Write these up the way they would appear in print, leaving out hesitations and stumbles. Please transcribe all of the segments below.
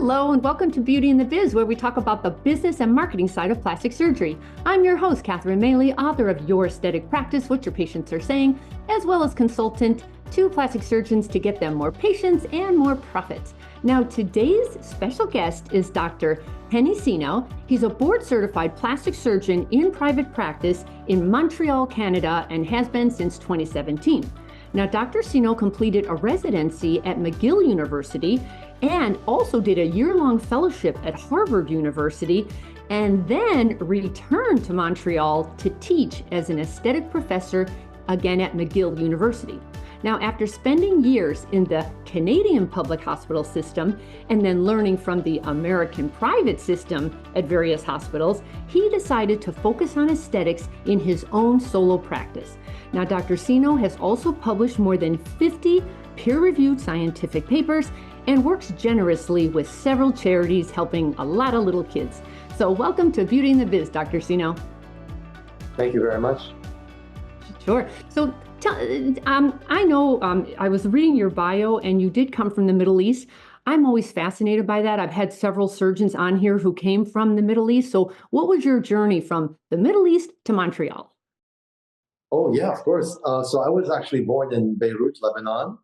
Hello and welcome to Beauty in the Biz, where we talk about the business and marketing side of plastic surgery. I'm your host, Maley, author of Your Aesthetic Practice, What Your Patients Are Saying, as well as consultant to plastic surgeons to get them more patients and more profits. Now, today's special guest is Dr. Hani Sinno. He's a board-certified plastic surgeon in private practice in Montreal, Canada, and has been since 2017. Now, Dr. Sinno completed a residency at McGill University and also did a year-long fellowship at Harvard University, and then returned to Montreal to teach as an aesthetic professor again at McGill University. Now, after spending years in the Canadian public hospital system and then learning from the American private system at various hospitals, he decided to focus on aesthetics in his own solo practice. Now, Dr. Sinno has also published more than 50 peer-reviewed scientific papers and works generously with several charities helping a lot of little kids. So welcome to Beauty in the Biz, Dr. Sinno. Thank you very much. Sure. So I know I was reading your bio and you did come from the Middle East. I'm always fascinated by that. I've had several surgeons on here who came from the Middle East. So what was your journey from the Middle East to Montreal? Oh, yeah, of course. So I was actually born in Beirut, Lebanon,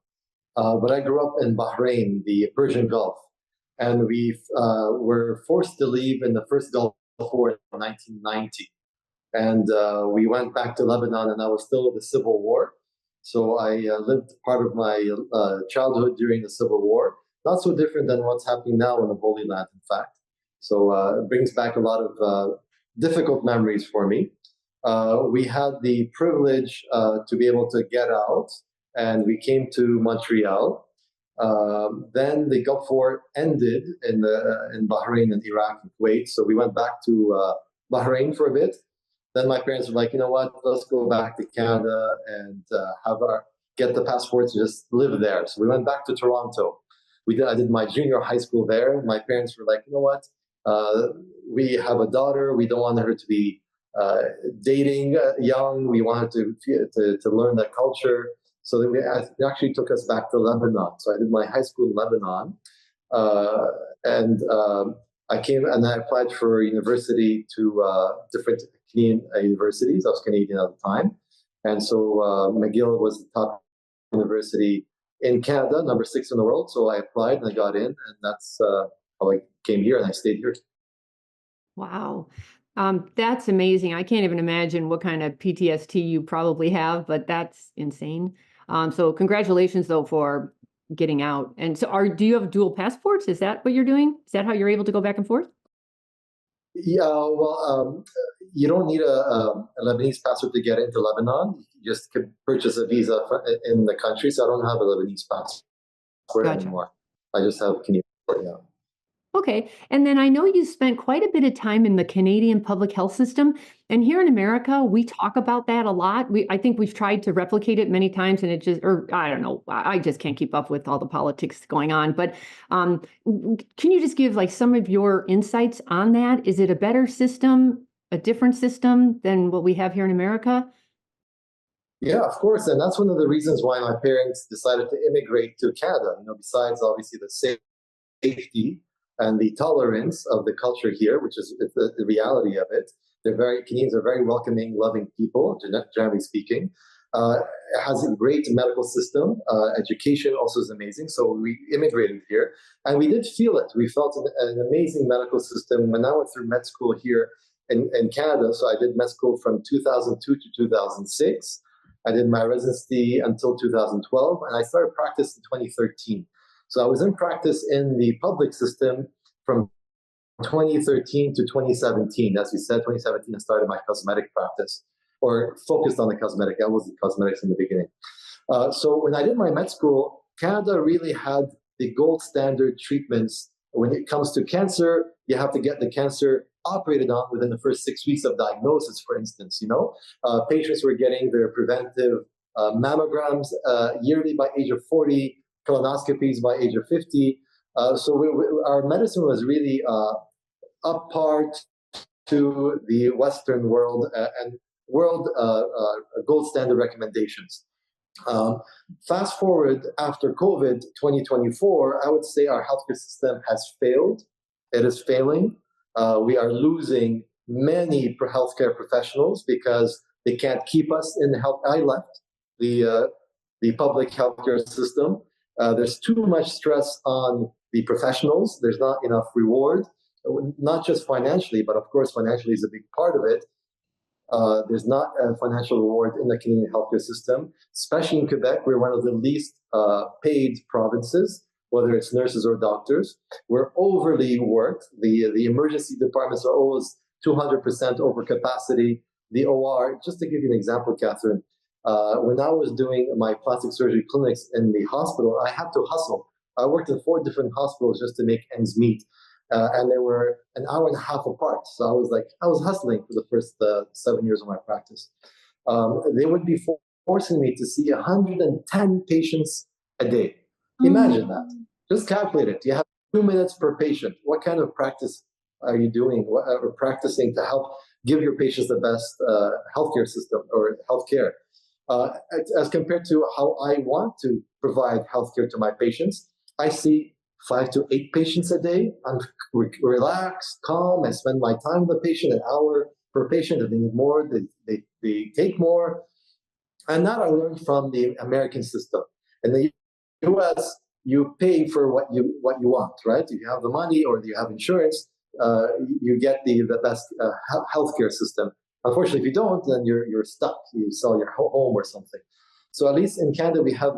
but I grew up in Bahrain, the Persian Gulf. And we were forced to leave in the first Gulf War in 1990. And we went back to Lebanon, and I was still in the Civil War. So I lived part of my childhood during the Civil War. Not so different than what's happening now in the Holy Land, in fact. So it brings back a lot of difficult memories for me. We had the privilege to be able to get out, and we came to Montreal. Then the Gulf War ended in Bahrain and Iraq and Kuwait. So we went back to Bahrain for a bit. Then my parents were like, you know what, let's go back to Canada and get the passports and just live there. So we went back to Toronto. I did my junior high school there. My parents were like, you know what, we have a daughter. We don't want her to be dating young. We wanted to learn the culture. So they actually took us back to Lebanon. So I did my high school in Lebanon. I came and I applied for university to different Canadian universities. I was Canadian at the time. And so McGill was the top university in Canada, number 6 in the world. So I applied and I got in, and that's how I came here and I stayed here. Wow. That's amazing. I can't even imagine what kind of PTSD you probably have, but that's insane. So congratulations though for getting out. And so do you have dual passports? Is that what you're doing? Is that how you're able to go back and forth? Yeah, well, you don't need a Lebanese passport to get into Lebanon. You just can purchase a visa in the country. So I don't have a Lebanese passport anymore. I just have a Canadian passport now. Okay. And then I know you spent quite a bit of time in the Canadian public health system. And here in America, we talk about that a lot. I think we've tried to replicate it many times, and I don't know, I just can't keep up with all the politics going on. But can you just give like some of your insights on that? Is it a better system, a different system than what we have here in America? Yeah, of course. And that's one of the reasons why my parents decided to immigrate to Canada, besides obviously the safety and the tolerance of the culture here, which is the reality of it. Canadians are very welcoming, loving people, generally speaking. It has a great medical system. Education also is amazing. So we immigrated here and we did feel it. We felt an amazing medical system. When I went through med school here in Canada, so I did med school from 2002 to 2006. I did my residency until 2012, and I started practice in 2013. So I was in practice in the public system from 2013 to 2017. As you said, 2017, I started my cosmetic practice, or focused on the cosmetic. I wasn't cosmetics in the beginning. So when I did my med school, Canada really had the gold standard treatments. When it comes to cancer, you have to get the cancer operated on within the first 6 weeks of diagnosis, for instance. Patients were getting their preventive mammograms yearly by age of 40, colonoscopies by age of 50. So our medicine was really up par to the Western world and world gold standard recommendations. Um, Fast forward after COVID 2024, I would say our healthcare system has failed. It is failing. We are losing many healthcare professionals because they can't keep us in health. I left the public healthcare system. There's too much stress on the professionals. There's not enough reward, not just financially, but of course, financially is a big part of it. There's not a financial reward in the Canadian healthcare system, especially in Quebec. We're one of the least paid provinces, whether it's nurses or doctors. We're overly worked. The emergency departments are always 200% over capacity. The OR, just to give you an example, Catherine, when I was doing my plastic surgery clinics in the hospital, I had to hustle. I worked in 4 different hospitals just to make ends meet. And they were an hour and a half apart. So I was hustling for the first 7 years of my practice. They would be forcing me to see 110 patients a day. Imagine that. Just calculate it. You have 2 minutes per patient. What kind of practice are you doing or practicing to help give your patients the best healthcare system or healthcare? As compared to how I want to provide healthcare to my patients, I see 5 to 8 patients a day. I'm relaxed, calm. I spend my time with the patient, an hour per patient. If they need more, they take more. And that I learned from the American system. In the US, you pay for what you want, right? If you have the money or you have insurance, you get the best healthcare system. Unfortunately, if you don't, then you're stuck. You sell your home or something. So at least in Canada, we have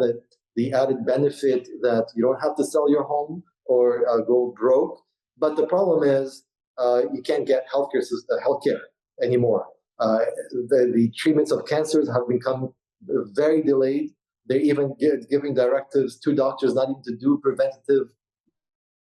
the added benefit that you don't have to sell your home or go broke. But the problem is you can't get healthcare anymore. The treatments of cancers have become very delayed. They're even giving directives to doctors not even to do preventative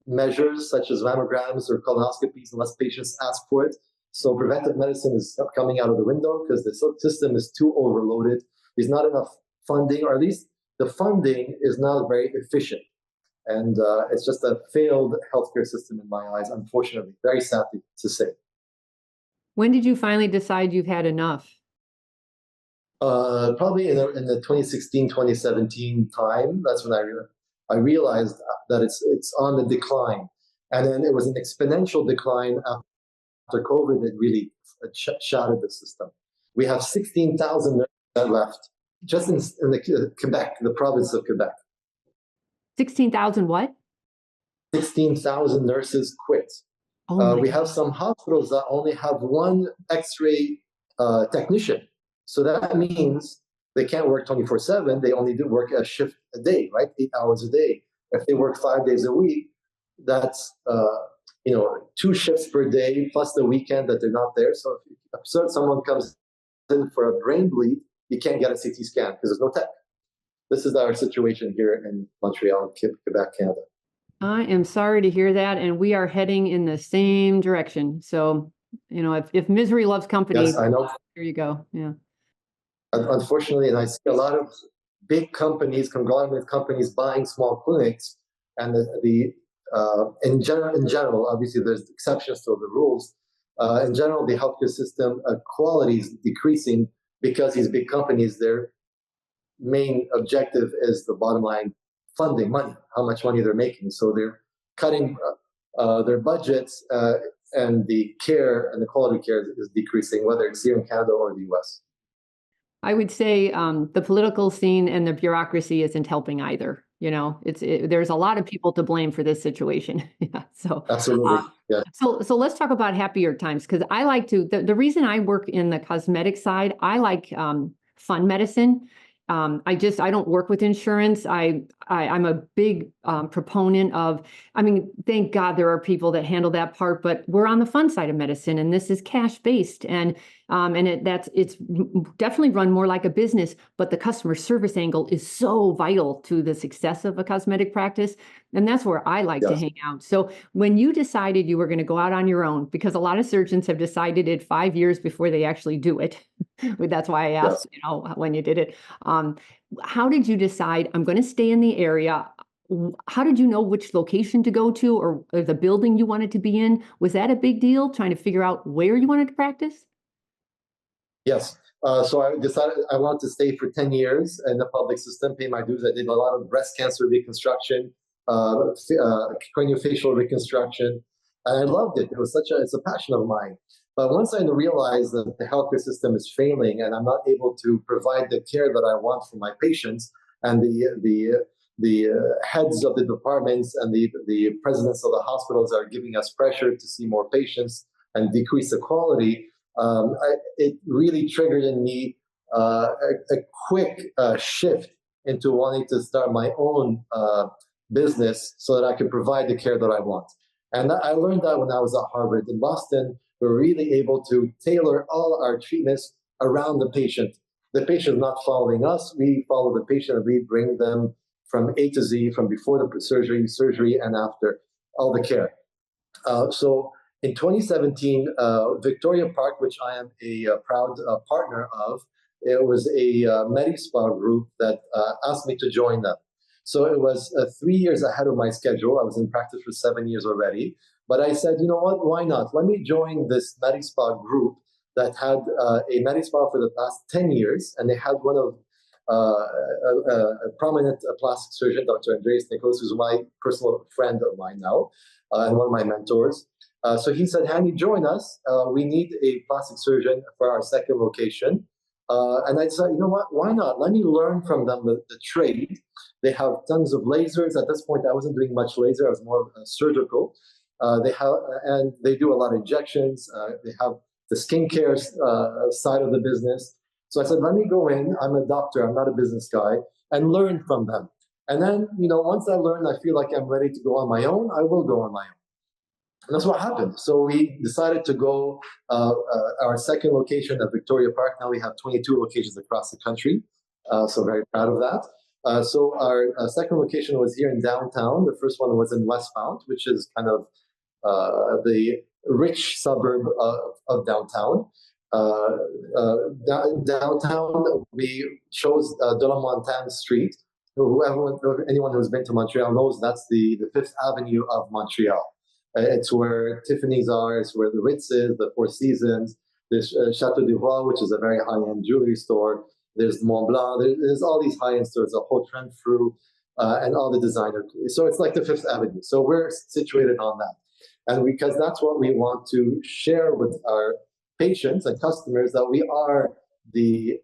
measures such as mammograms or colonoscopies unless patients ask for it. So preventive medicine is coming out of the window because the system is too overloaded. There's not enough funding, or at least the funding is not very efficient. And it's just a failed healthcare system in my eyes, unfortunately. Very sad to say. When did you finally decide you've had enough? Probably in the 2016, 2017 time. That's when I realized that it's on the decline. And then it was an exponential decline after COVID. It really shattered the system. We have 16,000 nurses left just in the Quebec, the province of Quebec. 16,000 what? 16,000 nurses quit. We have some hospitals that only have one X-ray technician. So that means they can't work 24/7. They only do work a shift a day, right? 8 hours a day. If they work 5 days a week, that's 2 shifts per day plus the weekend that they're not there. So if someone comes in for a brain bleed, you can't get a CT scan because there's no tech. This is our situation here in Montreal, Quebec, Canada. I am sorry to hear that, and we are heading in the same direction. So, if misery loves company, yes, I know. Here you go. Yeah. Unfortunately, and I see a lot of big companies, conglomerate companies, buying small clinics, and in general, obviously there's exceptions to the rules. In general, the healthcare system quality is decreasing because these big companies, their main objective is the bottom line funding, money, how much money they're making. So they're cutting their budgets, and the care and the quality of care is decreasing, whether it's here in Canada or the US. I would say the political scene and the bureaucracy isn't helping either. There's a lot of people to blame for this situation. Yeah, so absolutely. Yeah. So let's talk about happier times, because I like to. The reason I work in the cosmetic side, I like fun medicine. I don't work with insurance. I'm a big proponent of, thank God there are people that handle that part, but we're on the fun side of medicine, and this is cash based, and it's definitely run more like a business, but the customer service angle is so vital to the success of a cosmetic practice. And that's where I like to hang out. So when you decided you were going to go out on your own, because a lot of surgeons have decided it 5 years before they actually do it. That's why I asked, when you did it. How did you decide, I'm going to stay in the area? How did you know which location to go to, or the building you wanted to be in? Was that a big deal, trying to figure out where you wanted to practice? Yes. So I decided I wanted to stay for 10 years in the public system, pay my dues. I did a lot of breast cancer reconstruction, craniofacial reconstruction, and I loved it. It's a passion of mine. But once I realized that the healthcare system is failing and I'm not able to provide the care that I want for my patients, and the heads of the departments and the presidents of the hospitals are giving us pressure to see more patients and decrease the quality, it really triggered in me a quick shift into wanting to start my own business so that I could provide the care that I want. And I learned that when I was at Harvard. In Boston, we're really able to tailor all our treatments around the patient. The patient is not following us. We follow the patient and we bring them from A to Z, from before the surgery, and after, all the care. So in 2017, Victoria Park, which I am a proud partner of, it was a MediSpa group that asked me to join them. So it was 3 years ahead of my schedule. I was in practice for 7 years already. But I said, you know what, why not? Let me join this MediSpa group that had a MediSpa for the past 10 years. And they had one of a prominent plastic surgeon, Dr. Andreas Nicholas, who's my personal friend of mine now, and one of my mentors. So he said, Hani, join us. We need a plastic surgeon for our second location. And I decided, you know what, why not? Let me learn from them the trade. They have tons of lasers. At this point, I wasn't doing much laser. I was more surgical. And they do a lot of injections. They have the skincare side of the business. So I said, let me go in. I'm a doctor. I'm not a business guy, and learn from them. And then, once I learn, I feel like I'm ready to go on my own. I will go on my own. And that's what happened. So we decided to go our second location at Victoria Park. Now we have 22 locations across the country. So very proud of that. So our second location was here in downtown. The first one was in Westmount, which is kind of the rich suburb of downtown. Downtown, we chose De La Montagne Street. Anyone who's been to Montreal knows that's the Fifth Avenue of Montreal. It's where Tiffany's are. It's where the Ritz is, the Four Seasons. There's Chateau du Roi, which is a very high-end jewelry store. There's Mont Blanc. There's all these high-end stores, the Haute Renfrew, and all the designer. So it's like the Fifth Avenue. So we're situated on that. And because that's what we want to share with our patients and customers, that we are the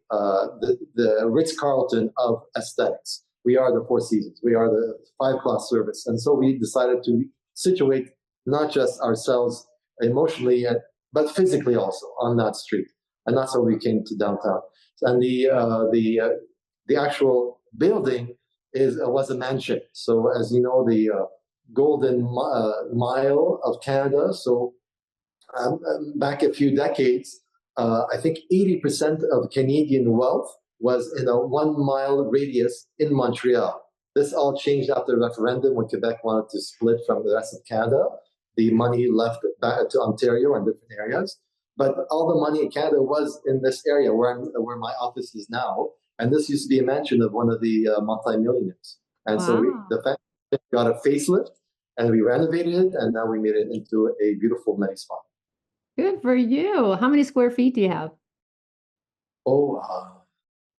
Ritz-Carlton of aesthetics. We are the Four Seasons. We are the five-class service. And so we decided to situate not just ourselves emotionally, but physically also on that street. And that's how we came to downtown. And the actual building was a mansion. So as you know, the Golden Mile of Canada. So back a few decades, I think 80% of Canadian wealth was in a 1 mile radius in Montreal. This all changed after the referendum when Quebec wanted to split from the rest of Canada. The money left back to Ontario and different areas. But all the money in Canada was in this area where my office is now. And this used to be a mansion of one of the multimillionaires. And so the family got a facelift and we renovated it. And now we made it into a beautiful MediSpa. Good for you. How many square feet do you have?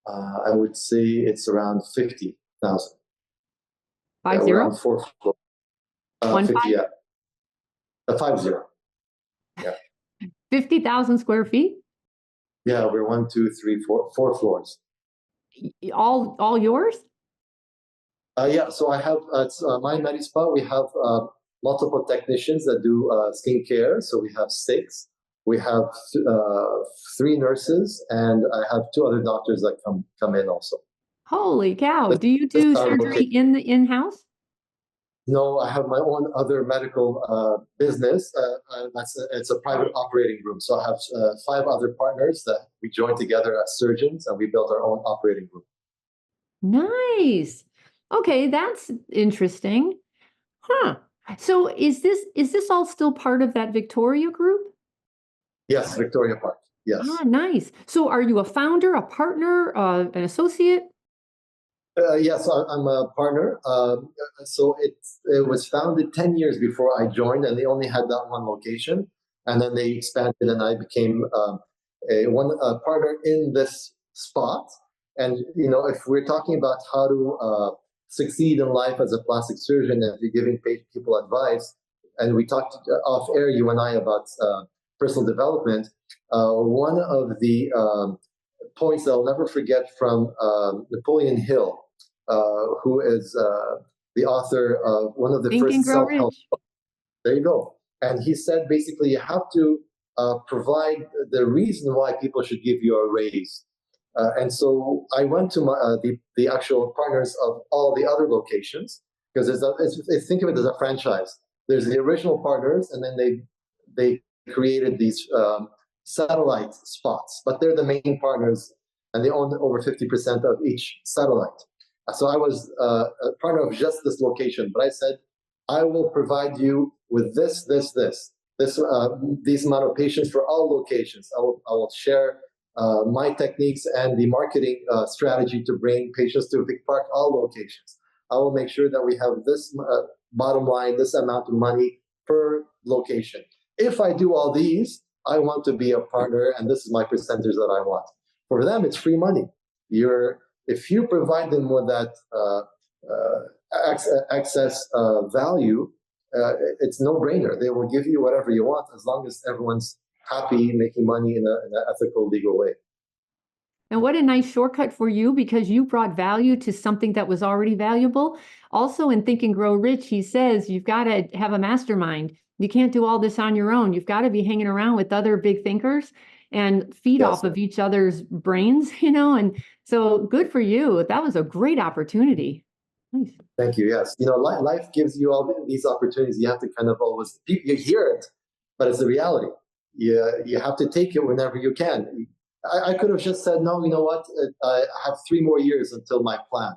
I would say it's around 50,000. 50? Around 4 floors. 50, yeah. 50. Yeah. 50,000 square feet? Yeah, we're 1, 2, 3, 4 floors. All yours? Yeah, so I have my MediSpa. We have multiple technicians that do skincare. So we have 6. We have 3 nurses, and I have 2 other doctors that come in also. Holy cow! Do you do surgery in-house? No, I have my own other medical business. It's a private operating room. So I have 5 other partners that we joined together as surgeons, and we built our own operating room. Nice. Okay, that's interesting. Huh. So is this all still part of that Victoria group? Yes, Victoria Park. Yes. Ah, nice. So are you a founder, a partner, an associate? Yes, I'm a partner. So it was founded 10 years before I joined, and they only had that one location. And then they expanded, and I became one partner in this spot. And if we're talking about how to succeed in life as a plastic surgeon, and if you're giving people advice, and we talked off air, you and I, about personal development. One of the points that I'll never forget from Napoleon Hill, who is the author of one of the Think and first Grow self-help. Rich. There you go. And he said basically you have to provide the reason why people should give you a raise. And so I went to the actual partners of all the other locations, because think of it as a franchise. There's the original partners, and then they created these satellite spots, but they're the main partners, and they own over 50% of each satellite. So I was a partner of just this location, but I said, I will provide you with these amount of patients for all locations. I will share my techniques and the marketing strategy to bring patients to Vic Park, all locations. I will make sure that we have this bottom line, this amount of money per location. If I do all these, I want to be a partner, and this is my percentage that I want. For them, it's free money. If you provide them with that excess value, it's no-brainer. They will give you whatever you want, as long as everyone's happy making money in an ethical, legal way. And what a nice shortcut for you, because you brought value to something that was already valuable. Also, in Think and Grow Rich, he says you've got to have a mastermind. You can't do all this on your own. You've got to be hanging around with other big thinkers and feed off of each other's brains, and so good for you. That was a great opportunity. Nice. Thank you. Yes. Life gives you all these opportunities. You have to kind of always, you hear it, but it's the reality. You have to take it whenever you can. I could have just said, no, you know what? I have 3 more years until my plan,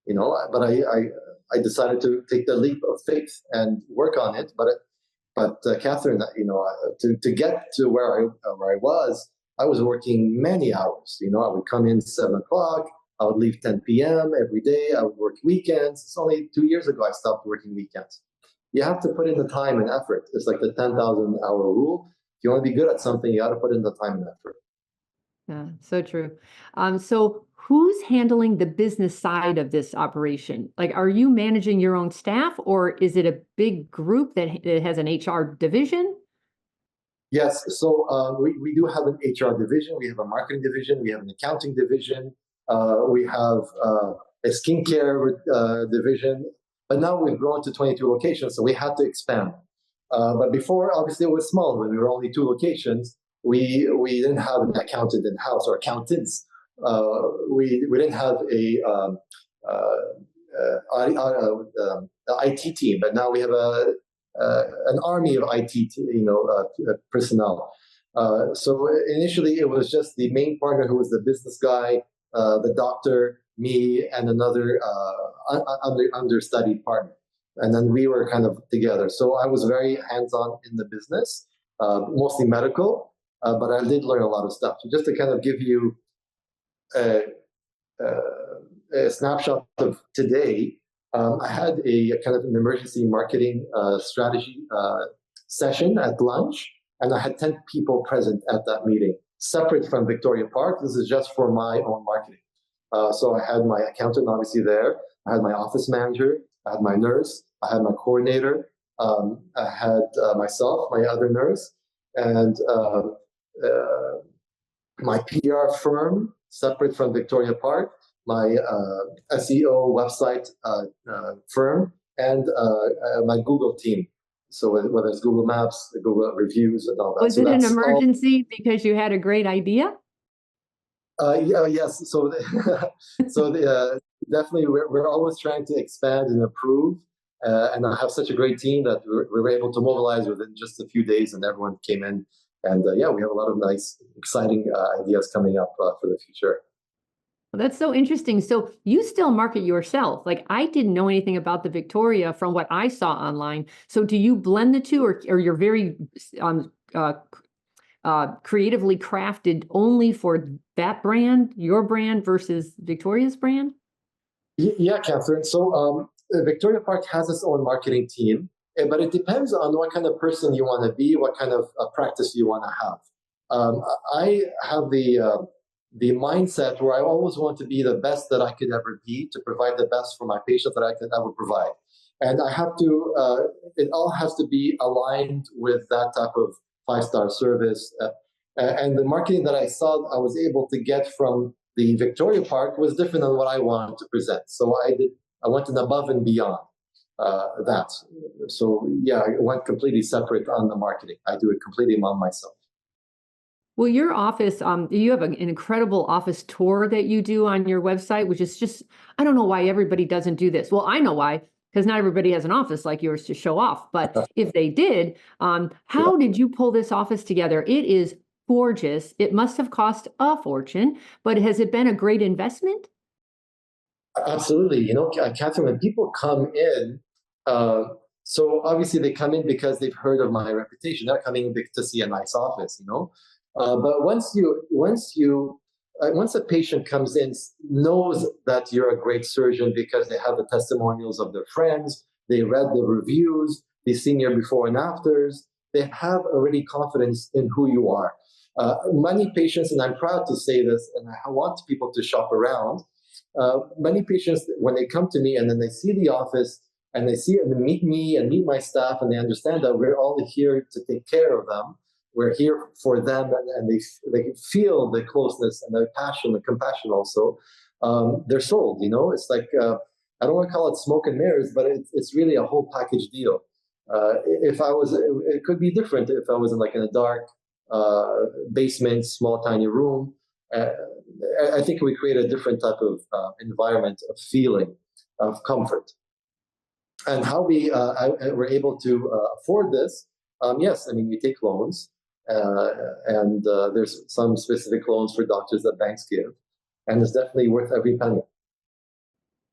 but I decided to take the leap of faith and work on it. But Catherine, to get to where I was working many hours. I would come in 7 o'clock. I would leave 10 p.m. every day. I would work weekends. It's only 2 years ago I stopped working weekends. You have to put in the time and effort. It's like the 10,000-hour rule. If you want to be good at something, you got to put in the time and effort. Yeah, so true. So who's handling the business side of this operation? Like, are you managing your own staff, or is it a big group that has an HR division? Yes. So we do have an HR division. We have a marketing division. We have an accounting division. We have a skincare division. But now we've grown to 22 locations, so we had to expand. But before, obviously, it was small. When we were only 2 locations, we didn't have an accountant in-house, or accountants. We didn't have a IT team, but now we have an army of IT personnel. So initially, it was just the main partner, who was the business guy, the doctor, me, and another understudied partner. And then we were kind of together. So I was very hands-on in the business, mostly medical, but I did learn a lot of stuff. So just to kind of give you a snapshot of today, I had a kind of an emergency marketing strategy session at lunch, and I had 10 people present at that meeting, separate from Victoria Park. This is just for my own marketing. So I had my accountant obviously there. I had my office manager. I had my nurse. I had my coordinator. I had myself, my other nurse, and my PR firm, separate from Victoria Park, my SEO website firm, and my Google team. So whether it's Google Maps, Google reviews, and all that. Was it an emergency because you had a great idea? Yes. So definitely we're always trying to expand and improve. And I have such a great team that we were able to mobilize within just a few days, and everyone came in. And we have a lot of nice, exciting ideas coming up for the future. Well, that's so interesting. So you still market yourself. Like, I didn't know anything about the Victoria from what I saw online. So do you blend the two, or you're very creatively crafted only for that brand, your brand, versus Victoria's brand? Yeah, Catherine. So Victoria Park has its own marketing team, but it depends on what kind of person you want to be, what kind of practice you want to have. Um, I have the mindset where I always want to be the best that I could ever be to provide the best for my patients that I could ever provide. And I have to, it all has to be aligned with that type of five-star service. And the marketing that I saw I was able to get from the Victoria Park was different than what I wanted to present. So I went an above and beyond that. So yeah, I went completely separate on the marketing. I do it completely on myself. Well, your office, you have an incredible office tour that you do on your website, which is just, I don't know why everybody doesn't do this. Well, I know why, because not everybody has an office like yours to show off. But if they did, Yeah. how did you pull this office together? It is gorgeous. It must have cost a fortune, but has it been a great investment? Absolutely. Catherine, when people come in, uh, so obviously they come in because they've heard of my reputation. They're coming to see a nice office. But once a patient comes in, knows that you're a great surgeon because they have the testimonials of their friends, they read the reviews, they've seen your before and afters, they have already confidence in who you are. Many patients, and I'm proud to say this, and I want people to shop around. Many patients, when they come to me and then they see the office and they see and meet me and meet my staff, and they understand that we're all here to take care of them. We're here for them, and they feel the closeness and the passion, the compassion. Also, they're sold. It's like I don't want to call it smoke and mirrors, but it's really a whole package deal. If I was, it could be different if I was in a dark basement, small, tiny room. Uh, I think we create a different type of environment of feeling of comfort. And how were able to afford this? Yes, I mean, we take loans, and there's some specific loans for doctors that banks give, and it's definitely worth every penny.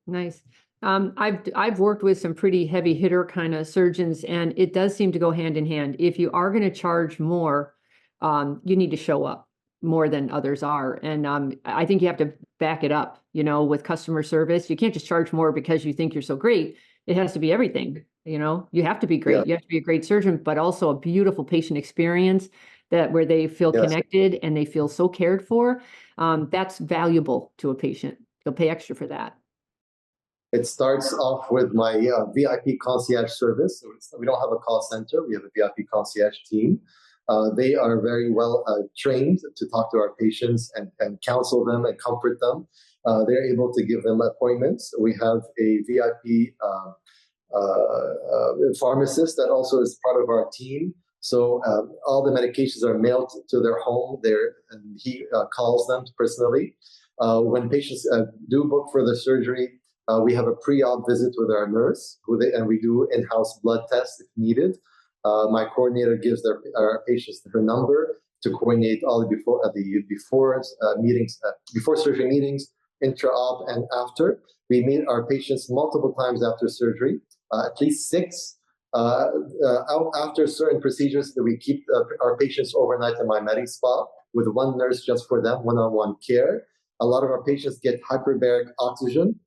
Nice. I've worked with some pretty heavy hitter kind of surgeons, and it does seem to go hand in hand. If you are going to charge more, you need to show up more than others are, and I think you have to back it up. With customer service, you can't just charge more because you think you're so great. It has to be everything. You have to be Yeah. great. You have to be a great surgeon, but also a beautiful patient experience where they feel Yes. connected and they feel so cared for. That's valuable to a patient. They'll pay extra for that. It starts off with my VIP concierge service. So we don't have a call center. We have a VIP concierge team. They are very well trained to talk to our patients and counsel them and comfort them. They're able to give them appointments. We have a VIP pharmacist that also is part of our team. So all the medications are mailed to their home there, and he calls them personally. When patients do book for the surgery, we have a pre-op visit with our nurse, and we do in-house blood tests if needed. My coordinator gives our patients her number to coordinate all the before meetings, before surgery meetings, intra-op, and after. We meet our patients multiple times after surgery, at least 6. After certain procedures, we keep our patients overnight in my Maley spa with one nurse just for them, one-on-one care. A lot of our patients get hyperbaric oxygen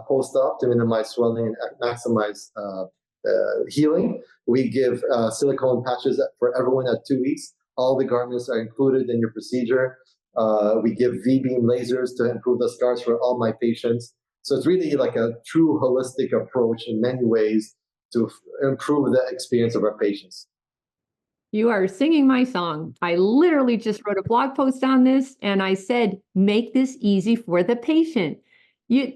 post-op to minimize swelling and maximize healing. We give silicone patches for everyone at 2 weeks. All the garments are included in your procedure. We give V-beam lasers to improve the scars for all my patients. So it's really like a true holistic approach in many ways to improve the experience of our patients. You are singing my song. I literally just wrote a blog post on this, and I said, make this easy for the patient. The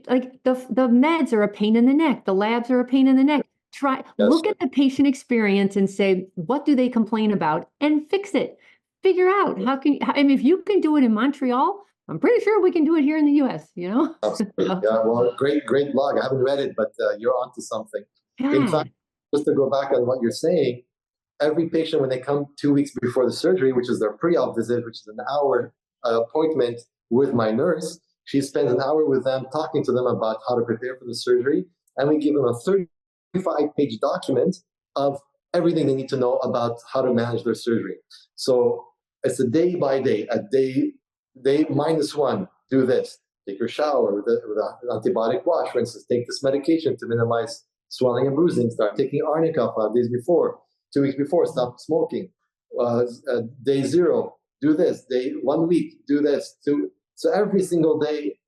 meds are a pain in the neck. The labs are a pain in the neck. Look at the patient experience and say, what do they complain about, and fix it. Figure out if you can do it in Montreal, I'm pretty sure we can do it here in the US, Absolutely. Yeah, well, great blog. I haven't read it, but you're onto something. In fact, just to go back on what you're saying, every patient, when they come 2 weeks before the surgery, which is their pre-op visit, which is an hour appointment with my nurse, she spends an hour with them, talking to them about how to prepare for the surgery, and we give them a 35-page document of everything they need to know about how to manage their surgery. So it's a day by day, day -1, do this, take your shower with an antibiotic wash, for instance, take this medication to minimize swelling and bruising, start taking arnica 5 days before, 2 weeks before, stop smoking. Day 0, do this. Day 1 week, do this. So every single day,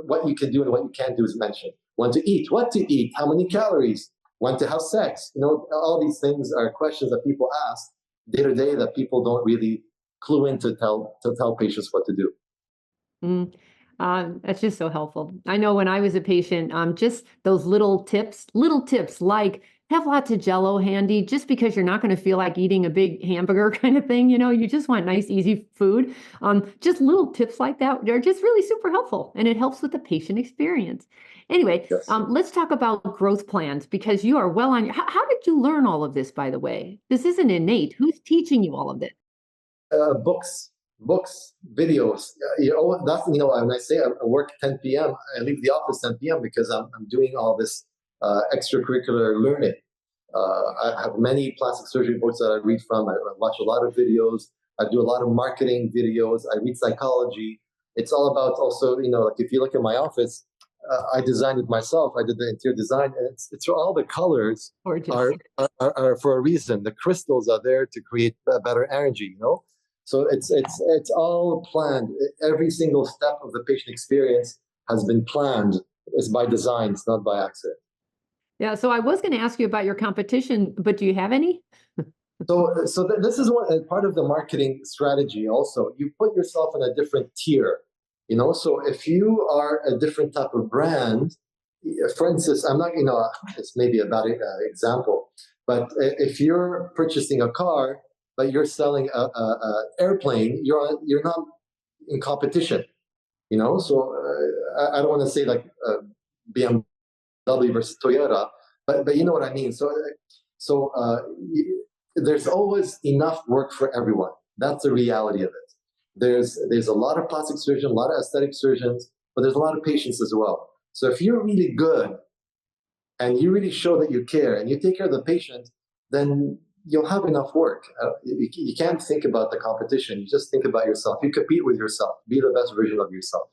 what you can do and what you can't do is mentioned. When to eat, what to eat, how many calories, when to have sex. All these things are questions that people ask day to day that people don't really clue in to tell patients what to do. Mm. That's just so helpful. I know when I was a patient, just those little tips like have lots of Jello handy, just because you're not going to feel like eating a big hamburger kind of thing. You just want nice, easy food. Just little tips like that, they're just really super helpful, and it helps with the patient experience. Anyway, Yes. let's talk about growth plans, because you are well on your. How did you learn all of this, by the way? This isn't innate. Who's teaching you all of this? Books, videos. That's when I say I work 10 p.m., I leave the office 10 p.m. because I'm doing all this extracurricular learning. I have many plastic surgery books that I read from. I watch a lot of videos. I do a lot of marketing videos. I read psychology. It's all about also, like if you look at my office, I designed it myself. I did the interior design, and it's all the colors Gorgeous. are for a reason. The crystals are there to create better energy. So it's all planned. Every single step of the patient experience has been planned. It's by design. It's not by accident. Yeah, so I was going to ask you about your competition, but do you have any? So this is part of the marketing strategy. Also, you put yourself in a different tier. So if you are a different type of brand, for instance, I'm not. It's maybe a bad example, but if you're purchasing a car, but you're selling a airplane, you're not in competition. So I don't want to say like BMW versus Toyota, but you know what I mean. So there's always enough work for everyone. That's the reality of it. There's a lot of plastic surgeons, a lot of aesthetic surgeons, but there's a lot of patients as well. So if you're really good and you really show that you care and you take care of the patient, then you'll have enough work. You can't think about the competition. You just think about yourself. You compete with yourself. Be the best version of yourself.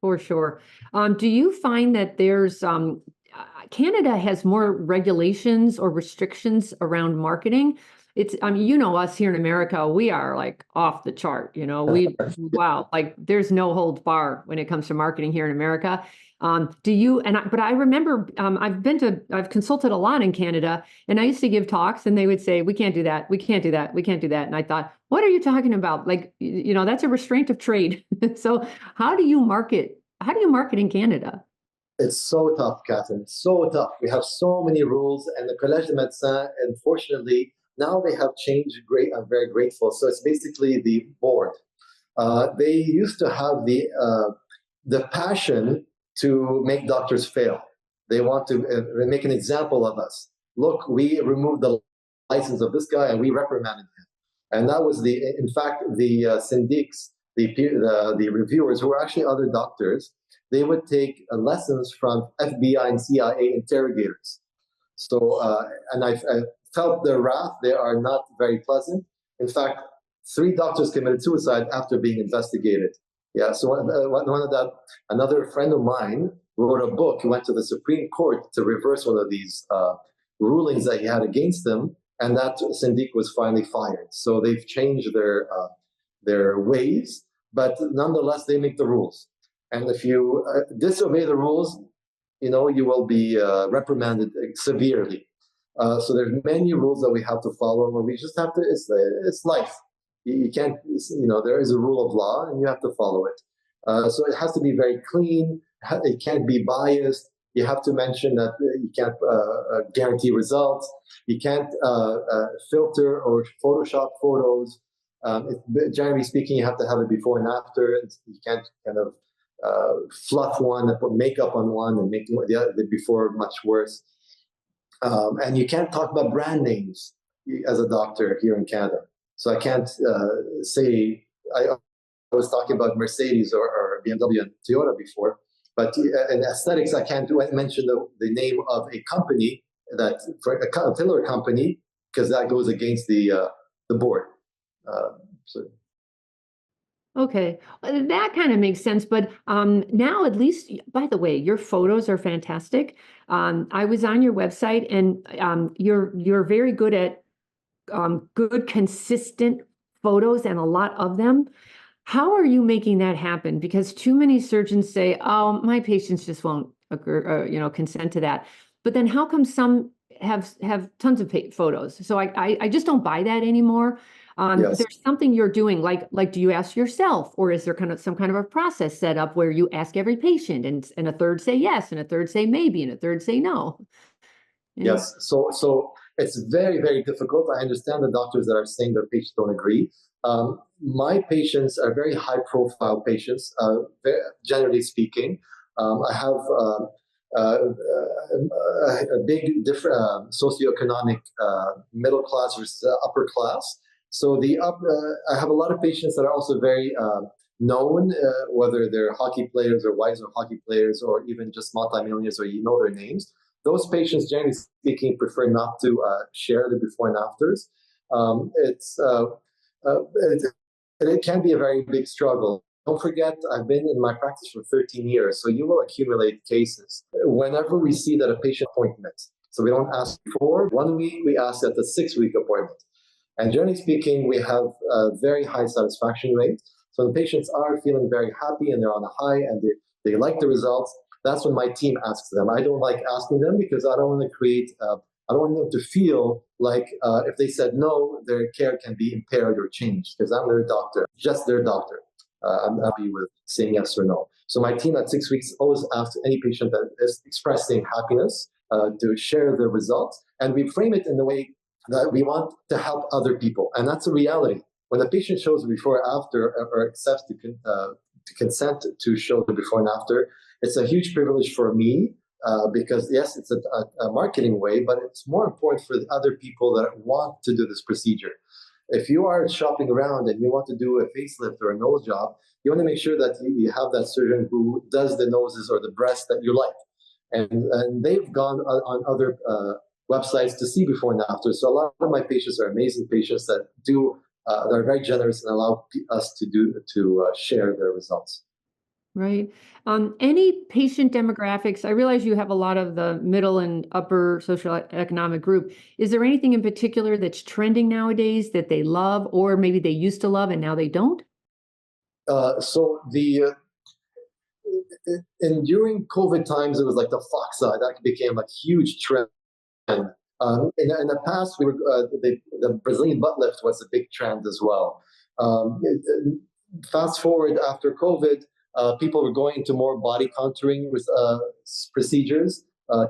For sure. Do you find that there's Canada has more regulations or restrictions around marketing? Us here in America, we are like off the chart. Wow, like there's no holds bar when it comes to marketing here in America. But I remember I've consulted a lot in Canada, and I used to give talks, and they would say, we can't do that, we can't do that, we can't do that. And I thought, what are you talking about? Like, that's a restraint of trade. So how do you market in Canada? It's so tough, Catherine. It's so tough. We have so many rules, and the Collège des Médecins, unfortunately, now they have changed. Great, I'm very grateful. So it's basically the board. They used to have the passion to make doctors fail. They want to make an example of us. Look, we removed the license of this guy and we reprimanded him. And that was in fact, the syndics, the reviewers, who were actually other doctors, they would take lessons from FBI and CIA interrogators. So, and I felt their wrath. They are not very pleasant. In fact, 3 doctors committed suicide after being investigated. Yeah. So another friend of mine wrote a book. He went to the Supreme Court to reverse one of these rulings that he had against them, and that syndic was finally fired. So they've changed their ways, but nonetheless, they make the rules. And if you disobey the rules, you will be reprimanded severely. So there's many rules that we have to follow, and we just have to. It's life. You can't. There is a rule of law, and you have to follow it. So it has to be very clean. It can't be biased. You have to mention that you can't guarantee results. You can't filter or Photoshop photos. Generally speaking, you have to have it before and after. You can't kind of fluff one and put makeup on one and make the before much worse. And you can't talk about brand names as a doctor here in Canada. So I can't say, I was talking about Mercedes or BMW and Toyota before, but in aesthetics, I can't mention the name of a company, for a filler company, because that goes against the board. Okay, that kind of makes sense. But now, at least, by the way, your photos are fantastic. I was on your website, and you're very good at good, consistent photos and a lot of them. How are you making that happen? Because too many surgeons say, "Oh, my patients just won't consent to that." But then how come some have tons of photos? So I just don't buy that anymore. Yes. There's something you're doing, like do you ask yourself, or is there kind of some kind of a process set up where you ask every patient, and a third say yes, and a third say maybe, and a third say no? Yes. So it's very, very difficult. I understand the doctors that are saying their patients don't agree. My patients are very high profile patients, generally speaking. I have a big different socioeconomic middle class versus upper class. So I have a lot of patients that are also very known, whether they're hockey players or wives of hockey players, or even just multimillionaires, or you know their names. Those patients, generally speaking, prefer not to share the before and afters. It can be a very big struggle. Don't forget, I've been in my practice for 13 years, so you will accumulate cases. Whenever we see that a patient appointment, so we don't ask before 1 week, we ask at the 6 week appointment. And generally speaking, we have a very high satisfaction rate. So the patients are feeling very happy and they're on a high and they like the results. That's when my team asks them. I don't like asking them because I don't want to I don't want them to feel like if they said no, their care can be impaired or changed, because I'm their doctor, just their doctor. I'm happy with saying yes or no. So my team at 6 weeks always asks any patient that is expressing happiness to share their results. And we frame it in the way that we want to help other people. And that's a reality. When the patient shows the before and after, or accepts to consent to show the before and after, it's a huge privilege for me because, yes, it's a marketing way, but it's more important for the other people that want to do this procedure. If you are shopping around and you want to do a facelift or a nose job, you want to make sure that you have that surgeon who does the noses or the breasts that you like. And they've gone on other websites to see before and after. So a lot of my patients are amazing patients that they're very generous and allow us to share their results. Right. Any patient demographics? I realize you have a lot of the middle and upper social economic group. Is there anything in particular that's trending nowadays that they love, or maybe they used to love and now they don't? So during COVID times, it was like the fox eye that became like huge trend. In the past, the Brazilian butt lift was a big trend as well. Fast forward after COVID, people were going into more body contouring procedures,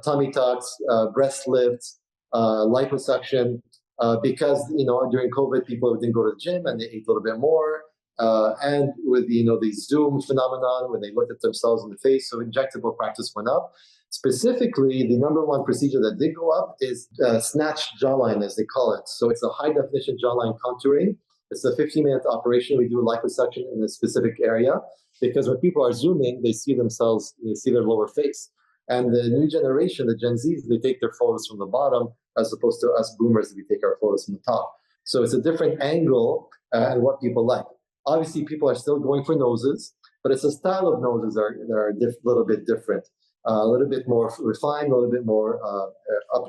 tummy tucks, breast lifts, liposuction, because during COVID people didn't go to the gym and they ate a little bit more, and with the Zoom phenomenon when they looked at themselves in the face, so injectable practice went up. Specifically, the number one procedure that did go up is snatch jawline, as they call it. So it's a high definition jawline contouring. It's a 15-minute operation. We do liposuction in a specific area because when people are zooming, they see themselves, they see their lower face. And the new generation, the Gen Zs, they take their photos from the bottom as opposed to us boomers, we take our photos from the top. So it's a different angle and what people like. Obviously, people are still going for noses, but it's a style of noses that are a little bit different. A little bit more refined, a little bit more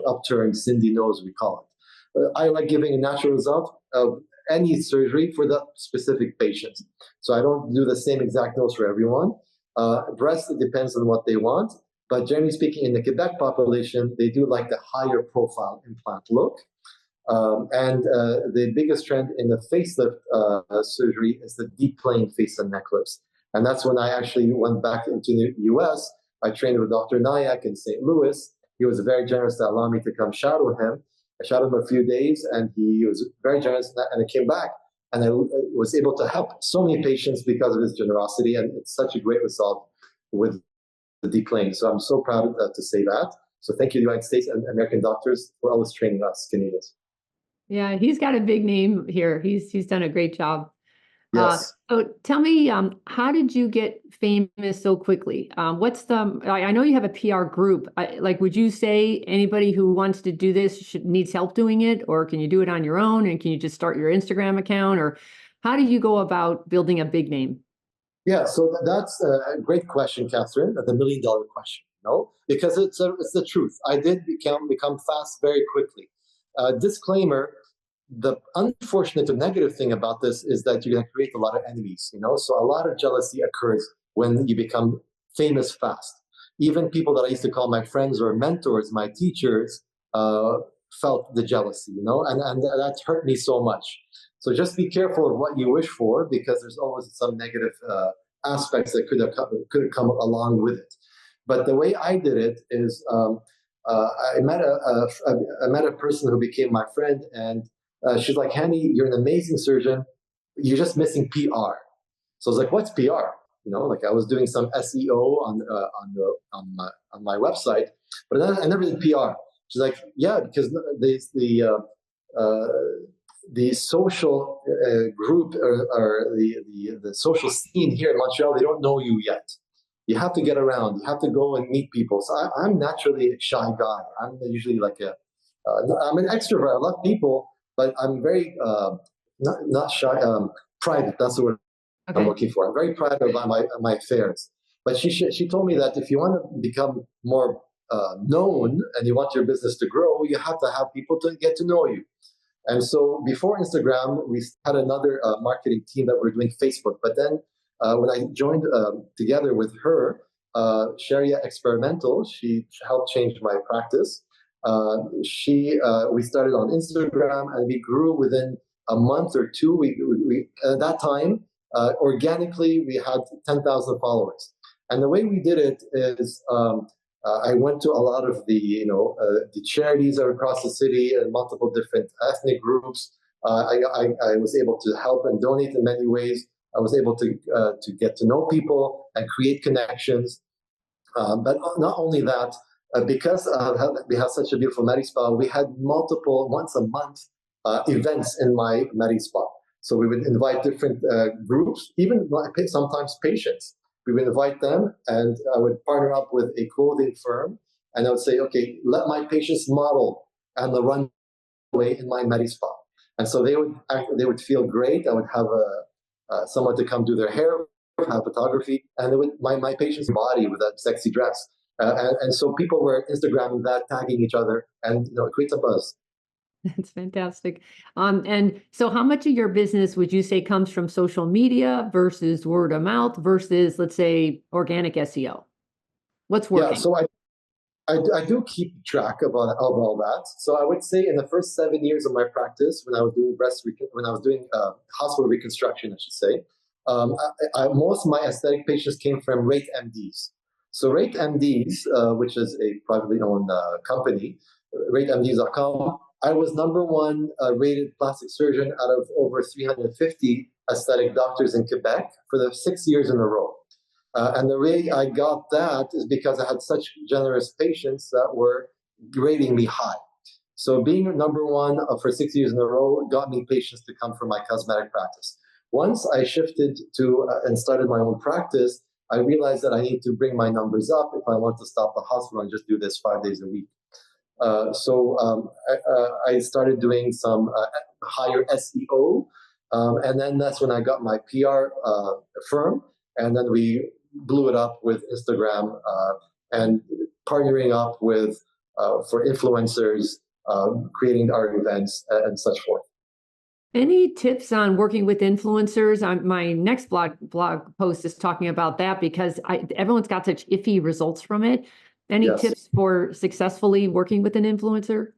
upturned, Cindy nose, we call it. I like giving a natural result of any surgery for the specific patient. So I don't do the same exact nose for everyone. Breast, it depends on what they want. But generally speaking, in the Quebec population, they do like the higher profile implant look. And the biggest trend in the facelift surgery is the deep plane face and neck lifts. And that's when I actually went back into the US. I trained with Dr. Nayak in St. Louis. He was very generous to allow me to come shadow him. I shadowed him a few days, and he was very generous. And I came back, and I was able to help so many patients because of his generosity. And it's such a great result with the deep plane. So I'm so proud to say that. So thank you, United States and American doctors, for always training us Canadians. Yeah, he's got a big name here. He's done a great job. Yes. So tell me, how did you get famous so quickly? I know you have a PR group. Would you say anybody who wants to do this needs help doing it, or can you do it on your own? And can you just start your Instagram account, or how do you go about building a big name? Yeah, so that's a great question, Catherine. The $1 million question, because it's the truth. I did become fast very quickly. Disclaimer: the unfortunate or negative thing about this is that you're going to create a lot of enemies, so a lot of jealousy occurs when you become famous fast. Even people that I used to call my friends or mentors, my teachers, felt the jealousy, and that hurt me so much. So just be careful of what you wish for, because there's always some negative aspects that could have come along with it. But the way I did it is, I met a person who became my friend, and she's like, Hani, you're an amazing surgeon. You're just missing PR. So I was like, what's PR? Like I was doing some SEO on my website, but I never did PR. She's like, yeah, because the social group, or the social scene here in Montreal, they don't know you yet. You have to get around. You have to go and meet people. So I'm naturally a shy guy. I'm usually like I'm an extrovert. I love people, but I'm very not shy. Private. That's the word I'm looking for. I'm very private about my affairs. But she told me that if you want to become more known and you want your business to grow, you have to have people to get to know you. And so before Instagram, we had another marketing team that were doing Facebook. But then when I joined together with her, Sharia Experimental, she helped change my practice. We started on Instagram, and we grew within a month or two. We at that time, organically, we had 10,000 followers. And the way we did it is, I went to a lot of the charities that are across the city and multiple different ethnic groups. I was able to help and donate in many ways. I was able to get to know people and create connections. But not only that, because we have such a beautiful Medi Spa, we had multiple, once a month, events in my Medi Spa. So we would invite different groups, even sometimes patients. We would invite them, and I would partner up with a clothing firm, and I would say, okay, let my patients model and the runway in my Medi Spa. And so they would feel great. I would have someone to come do their hair, have photography, and my patient's body with that sexy dress. And so people were Instagramming that, tagging each other, and it creates a buzz. That's fantastic. And so how much of your business would you say comes from social media versus word of mouth versus, let's say, organic SEO? What's working? Yeah, so I do keep track of all that. So I would say in the first 7 years of my practice, when I was doing hospital reconstruction, I should say, most of my aesthetic patients came from Rate MDs. So Rate MDs, which is a privately owned company, ratemds.com. I was number one rated plastic surgeon out of over 350 aesthetic doctors in Quebec for the 6 years in a row. And the way I got that is because I had such generous patients that were rating me high. So being number one for 6 years in a row got me patients to come from my cosmetic practice. Once I shifted to and started my own practice, I realized that I need to bring my numbers up if I want to stop the hospital and just do this 5 days a week. So I started doing some higher SEO, and then that's when I got my PR firm, and then we blew it up with Instagram and partnering up with for influencers, creating our events and such forth. Any tips on working with influencers? My next blog post is talking about that, because everyone's got such iffy results from it. Any tips for successfully working with an influencer?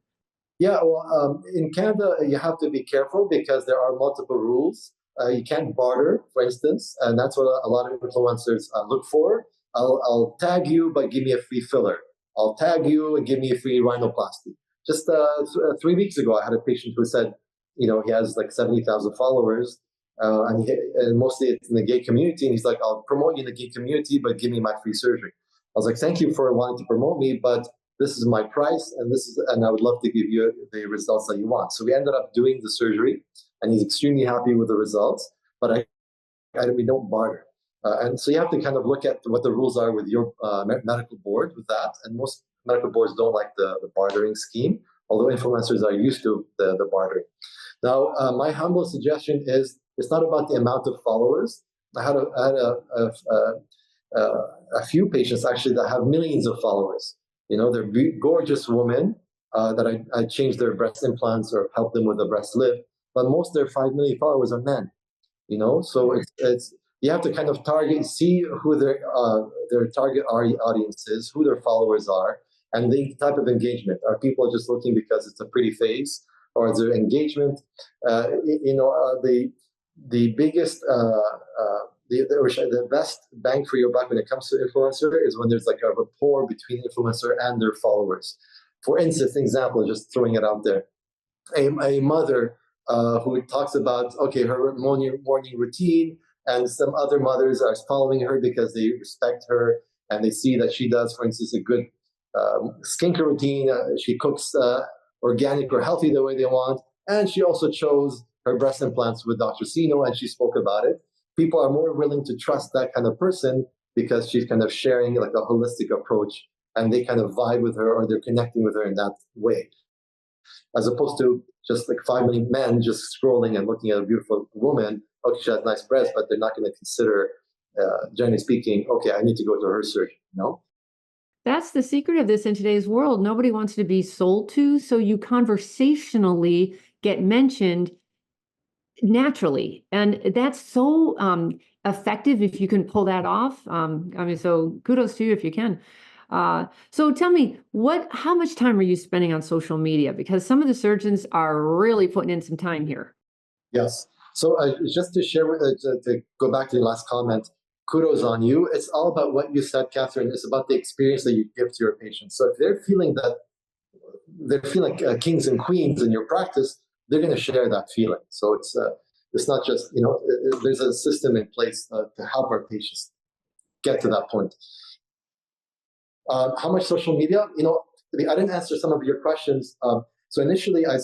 Yeah, well, in Canada, you have to be careful because there are multiple rules. You can't barter, for instance, and that's what a lot of influencers look for. I'll tag you, but give me a free filler. I'll tag you and give me a free rhinoplasty. Just 3 weeks ago, I had a patient who said, he has like 70,000 followers, and mostly it's in the gay community. And he's like, I'll promote you in the gay community, but give me my free surgery. I was like, thank you for wanting to promote me, but this is my price, and I would love to give you the results that you want. So we ended up doing the surgery, and he's extremely happy with the results, but we don't barter. And so you have to kind of look at what the rules are with your medical board with that. And most medical boards don't like the bartering scheme, although influencers are used to the bartering. Now, my humble suggestion is it's not about the amount of followers. I had a few patients actually that have millions of followers. They're gorgeous women, that I change their breast implants or help them with a breast lift. But most of their 5 million followers are men, so it's you have to kind of see who their target audience is, who their followers are, and the type of engagement. Are people just looking because it's a pretty face, or is there engagement? The biggest the best bang for your buck when it comes to influencer is when there's like a rapport between influencer and their followers. For instance, example, just throwing it out there, a mother who talks about her morning routine, and some other mothers are following her because they respect her and they see that she does, for instance, a good skincare routine. She cooks organic or healthy the way they want, and she also chose her breast implants with Dr. Sinno, and she spoke about it. People are more willing to trust that kind of person because she's kind of sharing like a holistic approach, and they kind of vibe with her, or they're connecting with her in that way, as opposed to just like 5 million men just scrolling and looking at a beautiful woman. Okay, she has nice breasts, but they're not going to consider, generally speaking, okay, I need to go to her surgery. That's the secret of this in today's world. Nobody wants to be sold to, so you conversationally get mentioned naturally, and that's so effective if you can pull that off. So kudos to you if you can. So tell me, how much time are you spending on social media? Because some of the surgeons are really putting in some time here. Yes. So just to share to go back to the last comment, kudos on you. It's all about what you said, Catherine. It's about the experience that you give to your patients. So if they're feeling like kings and queens in your practice, they're going to share that feeling. So it's not just, there's a system in place to help our patients get to that point. How much social media? I didn't answer some of your questions. So initially, I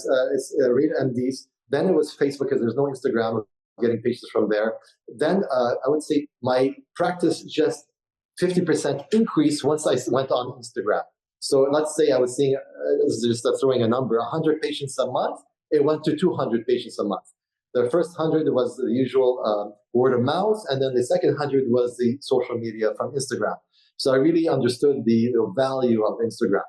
read MDs. Then it was Facebook because there's no Instagram. Getting patients from there. Then I would say my practice just 50% increase once I went on Instagram. So let's say I was seeing, just throwing a number, 100 patients a month. It went to 200 patients a month. The first 100 was the usual word of mouth, and then the second 100 was the social media from Instagram. So I really understood the value of Instagram.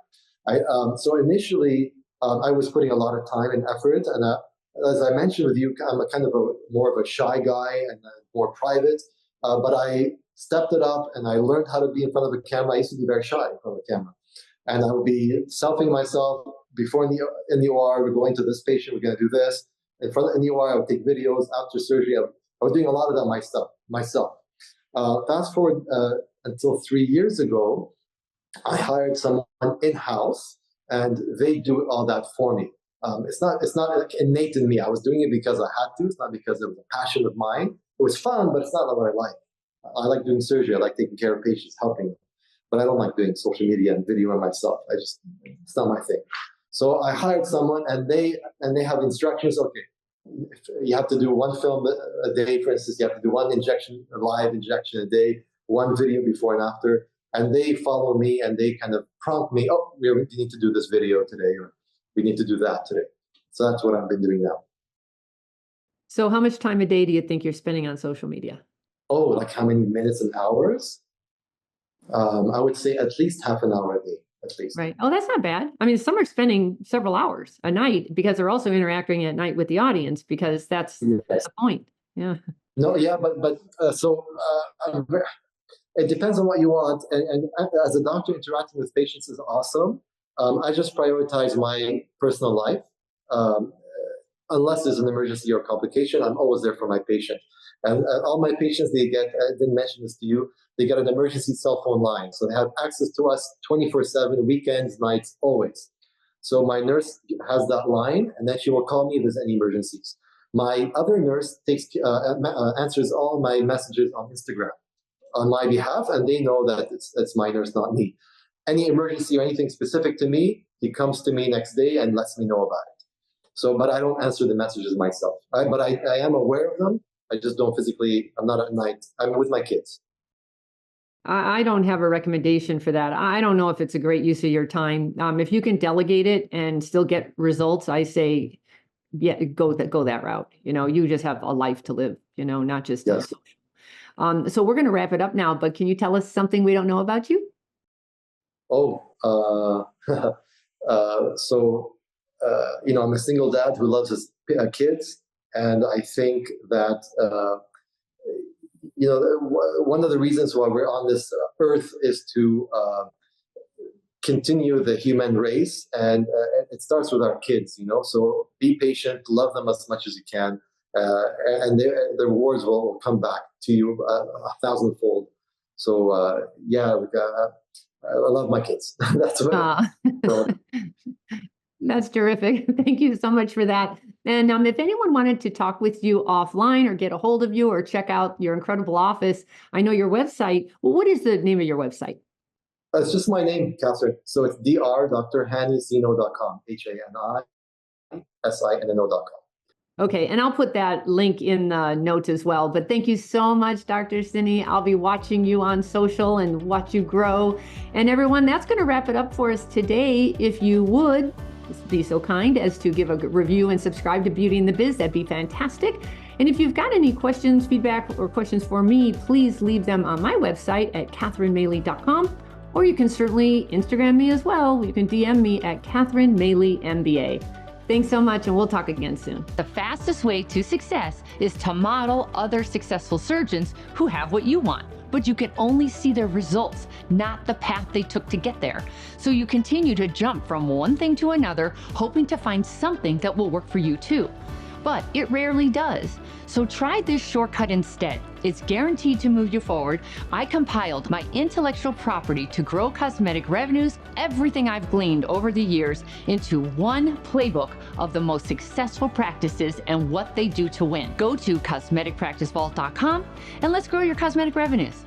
So initially, I was putting a lot of time and effort, and as I mentioned with you, I'm a kind of more of a shy guy and more private, but I stepped it up and I learned how to be in front of a camera. I used to be very shy in front of the camera, and I would be selfing myself before in the OR. We're going to this patient, we're going to do this. In the OR, I would take videos after surgery. I was doing a lot of that myself. Fast forward until 3 years ago, I hired someone in-house, and they do all that for me. It's not like innate in me. I was doing it because I had to. It's not because it was a passion of mine. It was fun, but it's not what I like. I like doing surgery. I like taking care of patients, helping them. But I don't like doing social media and videoing myself. It's not my thing. So I hired someone, and they have instructions. Okay, if you have to do one film a day, for instance. You have to do one injection, a live injection a day, one video before and after. And they follow me, and they kind of prompt me. Oh, we need to do this video today, or we need to do that today. So that's what I've been doing now. So how much time a day do you think you're spending on social media? Oh, like how many minutes and hours? I would say at least half an hour a day, at least. Right. Oh, that's not bad. I mean, some are spending several hours a night because they're also interacting at night with the audience, because that's the point. Yeah. No, yeah, but it depends on what you want. And as a doctor, interacting with patients is awesome. I just prioritize my personal life. Unless there's an emergency or complication, I'm always there for my patient. And all my patients, they get, I didn't mention this to you, they get an emergency cell phone line. So they have access to us 24/7, weekends, nights, always. So my nurse has that line, and then she will call me if there's any emergencies. My other nurse answers all my messages on Instagram on my behalf, and they know that it's my nurse, not me. Any emergency or anything specific to me, he comes to me next day and lets me know about it. So, but I don't answer the messages myself. But I am aware of them. I just don't physically, I'm not at night. I'm with my kids. I don't have a recommendation for that. I don't know if it's a great use of your time. If you can delegate it and still get results, I say, yeah, go that route. You just have a life to live, not just Yes. social. So we're going to wrap it up now, but can you tell us something we don't know about you? Oh, I'm a single dad who loves his kids, and I think that one of the reasons why we're on this earth is to continue the human race, and it starts with our kids. So be patient, love them as much as you can, and the rewards will come back to you a thousandfold. So I love my kids. That's what. That's terrific. Thank you so much for that. And if anyone wanted to talk with you offline or get a hold of you or check out your incredible office, I know your website. Well, what is the name of your website? It's just my name, Catherine. So it's drhanisiNno.com, HANISINNO.com. Okay, and I'll put that link in the notes as well. But thank you so much, Dr. Sinno. I'll be watching you on social and watch you grow. And everyone, that's going to wrap it up for us today. If you would be so kind as to give a review and subscribe to Beauty and the Biz, that'd be fantastic. And if you've got any questions, feedback, or questions for me, please leave them on my website at CatherineMaley.com. Or you can certainly Instagram me as well. You can DM me at Catherine Maley MBA. Thanks so much, and we'll talk again soon. The fastest way to success is to model other successful surgeons who have what you want, but you can only see their results, not the path they took to get there. So you continue to jump from one thing to another, hoping to find something that will work for you too. But it rarely does. So try this shortcut instead. It's guaranteed to move you forward. I compiled my intellectual property to grow cosmetic revenues, everything I've gleaned over the years, into one playbook of the most successful practices and what they do to win. Go to cosmeticpracticevault.com and let's grow your cosmetic revenues.